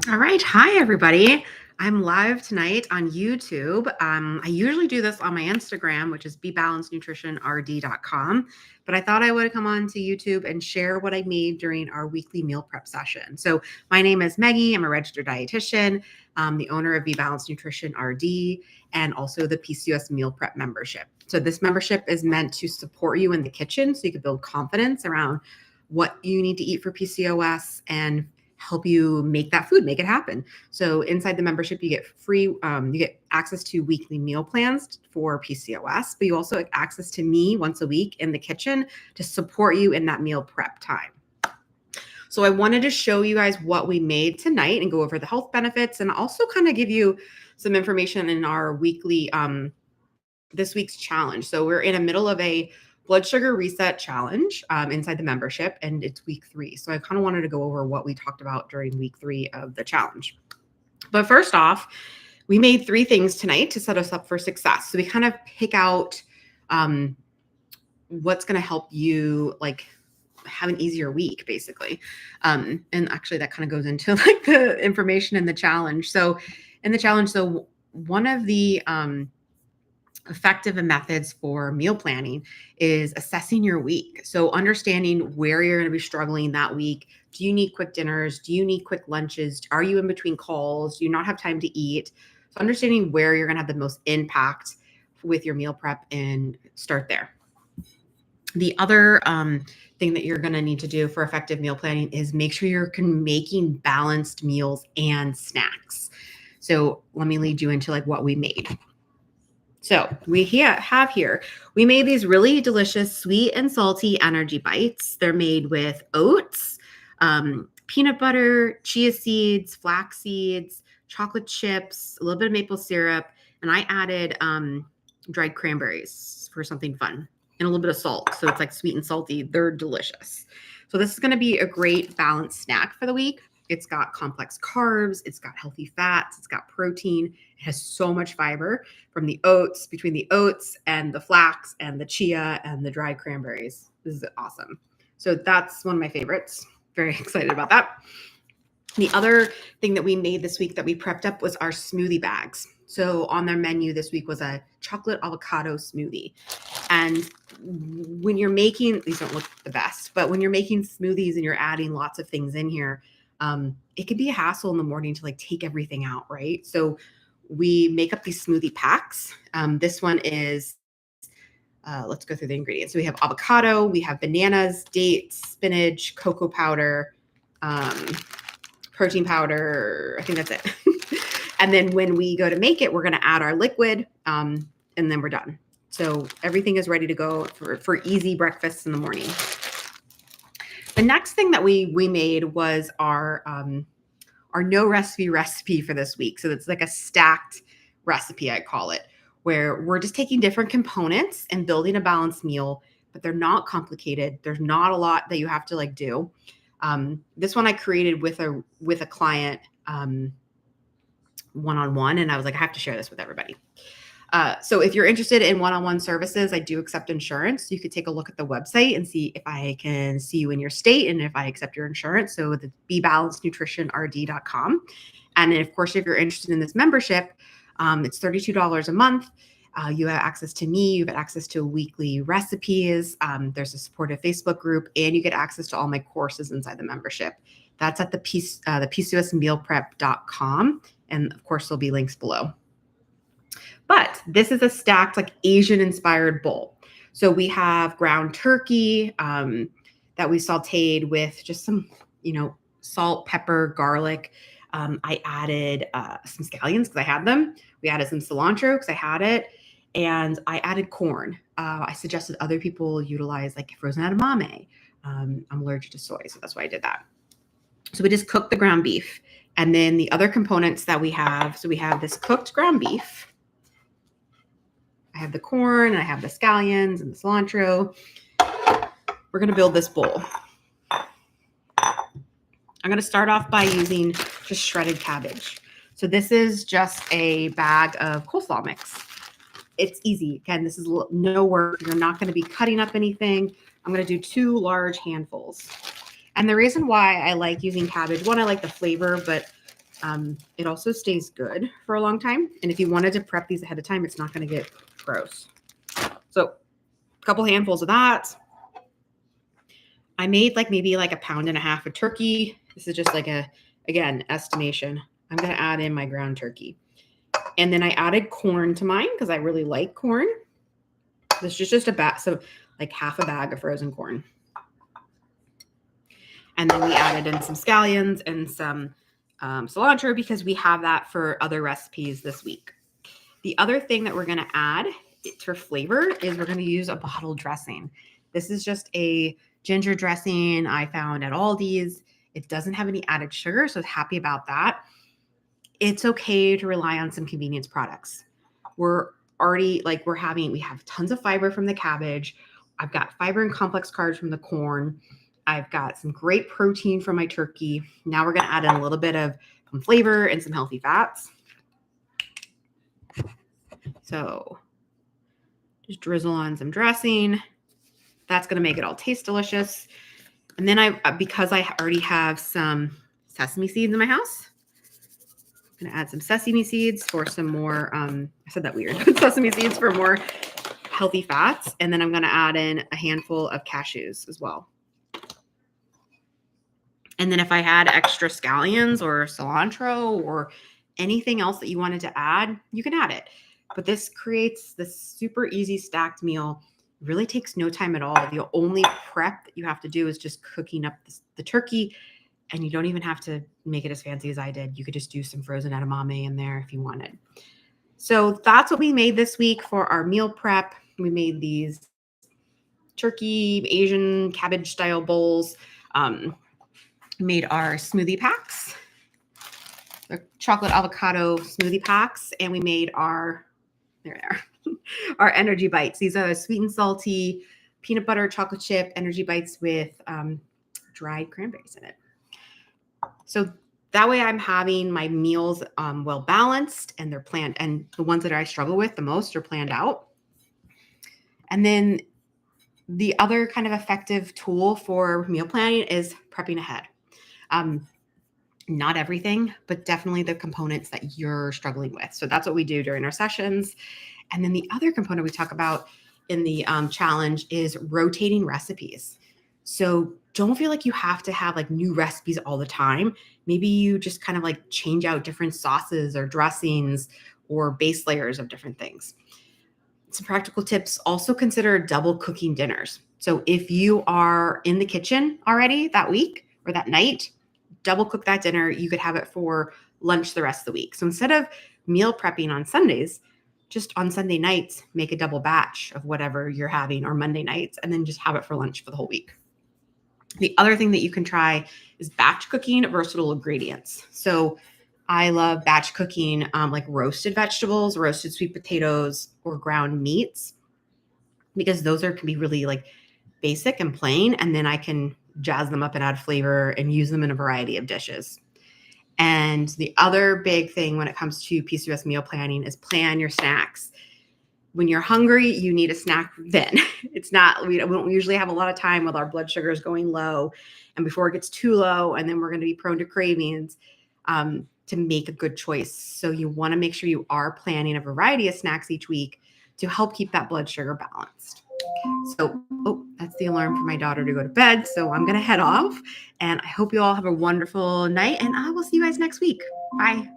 All right. Hi, everybody. I'm live tonight on YouTube. I usually do this on my Instagram, which is bebalancednutritionrd.com. But I thought I would come on to YouTube and share what I made during our weekly meal prep session. So my name is Maggie. I'm a registered dietitian, the owner of Be Balanced Nutrition RD, and also the PCOS meal prep membership. So this membership is meant to support you in the kitchen so you can build confidence around what you need to eat for PCOS and help you make that food, make it happen. So inside the membership, you get free, you get access to weekly meal plans for PCOS, but you also get access to me once a week in the kitchen to support you in that meal prep time. So I wanted to show you guys what we made tonight and go over the health benefits and also kind of give you some information in our weekly, this week's challenge. So we're in the middle of a blood sugar reset challenge inside the membership, and it's week 3. So I kind of wanted to go over what we talked about during week 3 of the challenge. But first off, we made 3 things tonight to set us up for success. So we kind of pick out what's going to help you like have an easier week, basically. And actually that kind of goes into like the information in the challenge. So in the challenge, so one of the effective methods for meal planning is assessing your week. So understanding where you're going to be struggling that week. Do you need quick dinners? Do you need quick lunches? Are you in between calls? Do you not have time to eat? So understanding where you're going to have the most impact with your meal prep and start there. The other thing that you're going to need to do for effective meal planning is make sure you're making balanced meals and snacks. So let me lead you into like what we made. So we have here, we made these really delicious sweet and salty energy bites. They're made with oats, peanut butter, chia seeds, flax seeds, chocolate chips, a little bit of maple syrup, and I added dried cranberries for something fun and a little bit of salt. So it's like sweet and salty. They're delicious. So this is going to be a great balanced snack for the week. It's got complex carbs. It's got healthy fats. It's got protein. It has so much fiber from the oats, between the oats and the flax and the chia and the dried cranberries. This is awesome. So that's one of my favorites. Very excited about that. The other thing that we made this week that we prepped up was our smoothie bags. So on their menu this week was a chocolate avocado smoothie. And when you're making, these don't look the best, but when you're making smoothies and you're adding lots of things in here, it could be a hassle in the morning to like take everything out, right? So we make up these smoothie packs. This one is, let's go through the ingredients. So we have avocado, we have bananas, dates, spinach, cocoa powder, protein powder. I think that's it. And then when we go to make it, we're going to add our liquid, and then we're done. So everything is ready to go for easy breakfasts in the morning. The next thing that we made was our no recipe for this week. So it's like a stacked recipe, I call it, where we're just taking different components and building a balanced meal, but they're not complicated. There's not a lot that you have to like do. This one I created with a client one-on-one, and I was like, I have to share this with everybody. So if you're interested in one-on-one services, I do accept insurance. You could take a look at the website and see if I can see you in your state and if I accept your insurance. So the bebalancednutritionrd.com. And then of course, if you're interested in this membership, it's $32 a month. You have access to me, you get access to weekly recipes. There's a supportive Facebook group, and you get access to all my courses inside the membership. That's at the PCOSmealprep.com. And of course, there'll be links below. But this is a stacked like Asian inspired bowl. So we have ground turkey that we sauteed with just some, salt, pepper, garlic. I added some scallions because I had them. We added some cilantro because I had it. And I added corn. I suggested other people utilize like frozen edamame. I'm allergic to soy, so that's why I did that. So we just cooked the ground beef. And then the other components that we have, so we have this cooked ground beef. I have the corn, and I have the scallions and the cilantro. We're going to build this bowl. I'm going to start off by using just shredded cabbage. So this is just a bag of coleslaw mix. It's easy. Again, this is no work. You're not going to be cutting up anything. I'm going to do 2 large handfuls. And the reason why I like using cabbage, one, I like the flavor, but It also stays good for a long time. And if you wanted to prep these ahead of time, it's not going to get gross. So a couple handfuls of that. I made maybe a pound and a half of turkey. This is just again, estimation. I'm going to add in my ground turkey. And then I added corn to mine because I really like corn. This is just a bag, so half a bag of frozen corn. And then we added in some scallions and some cilantro because we have that for other recipes this week. The other thing that we're going to add for flavor is we're going to use a bottle dressing. This is just a ginger dressing I found at Aldi's. It doesn't have any added sugar, so I was happy about that. It's okay to rely on some convenience products. We're already we have tons of fiber from the cabbage. I've got fiber and complex carbs from the corn. I've got some great protein from my turkey. Now we're going to add in a little bit of some flavor and some healthy fats. So just drizzle on some dressing. That's going to make it all taste delicious. And then because I already have some sesame seeds in my house, I'm going to add some sesame seeds for some more, I said that weird, sesame seeds for more healthy fats. And then I'm going to add in a handful of cashews as well. And then if I had extra scallions or cilantro or anything else that you wanted to add, you can add it. But this creates this super easy stacked meal. It really takes no time at all. The only prep that you have to do is just cooking up the turkey, and you don't even have to make it as fancy as I did. You could just do some frozen edamame in there if you wanted. So that's what we made this week for our meal prep. We made these turkey, Asian cabbage style bowls. Made our smoothie packs, the chocolate avocado smoothie packs, and we made our, there they are, our energy bites. These are sweet and salty peanut butter chocolate chip energy bites with dried cranberries in it. So that way I'm having my meals well balanced, and they're planned, and the ones that I struggle with the most are planned out. And then the other kind of effective tool for meal planning is prepping ahead. Not everything, but definitely the components that you're struggling with. So that's what we do during our sessions. And then the other component we talk about in the challenge is rotating recipes. So don't feel like you have to have new recipes all the time. Maybe you just kind of change out different sauces or dressings or base layers of different things. Some practical tips: also consider double cooking dinners. So if you are in the kitchen already that week or that night, double cook that dinner. You could have it for lunch the rest of the week. So instead of meal prepping on Sundays, just on Sunday nights, make a double batch of whatever you're having, or Monday nights, and then just have it for lunch for the whole week. The other thing that you can try is batch cooking versatile ingredients. So I love batch cooking roasted vegetables, roasted sweet potatoes, or ground meats, because those can be really basic and plain, and then I can jazz them up and add flavor and use them in a variety of dishes. And the other big thing when it comes to PCOS meal planning is plan your snacks. When you're hungry, you need a snack then. It's not, we don't usually have a lot of time with our blood sugars going low, and before it gets too low, and then we're going to be prone to cravings, to make a good choice. So you want to make sure you are planning a variety of snacks each week to help keep that blood sugar balanced. So, that's the alarm for my daughter to go to bed. So I'm going to head off, and I hope you all have a wonderful night, and I will see you guys next week. Bye.